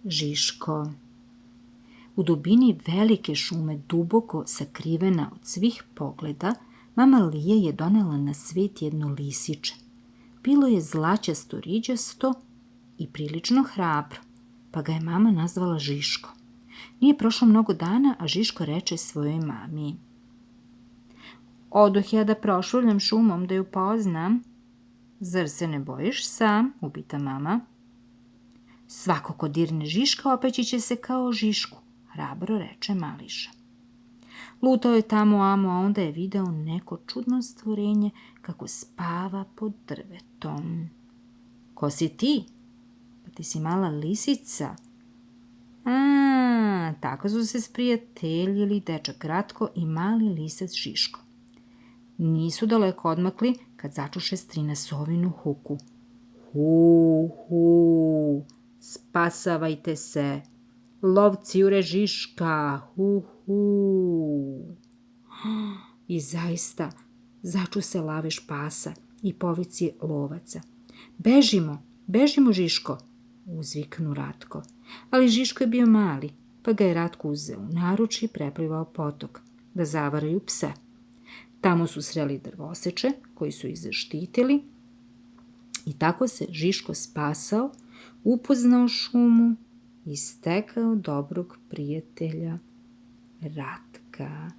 Žiško. U dubini velike šume, duboko sakrivena od svih pogleda, mama Lija je donela na svet jedno lisiće. Bilo je zlaćasto riđasto i prilično hrabro, pa ga je mama nazvala Žiško. Nije prošlo mnogo dana, a Žiško reče svojoj mami: "Odoh ja da prošuljam šumom da ju poznam." "Zar se ne bojiš sam?" upita mama. "Svako ko dirne Žiška opeći će se kao Žišku," hrabro reče mališa. Lutao je tamo amo, a onda je video neko čudno stvorenje kako spava pod drvetom. "Ko si ti?" "Pa ti si mala lisica." "A, tako su se sprijateljili dečak Ratko i mali lisac Žiško." Nisu daleko odmakli kad začuše strina sovinu huku. "Hu, hu, spasavajte se, lovci jure Žiška, hu, hu." I zaista začu se lavež pasa i povici lovaca. "Bežimo, bežimo Žiško," uzviknu Ratko. Ali Žiško je bio mali, pa ga je Ratko uzeo u naručje i preplivao potok da zavaraju pse. Tamo su sreli drvoseče koji su ih zaštitili i tako se Žiško spasao, upoznao šumu i stekao dobrog prijatelja Ratka.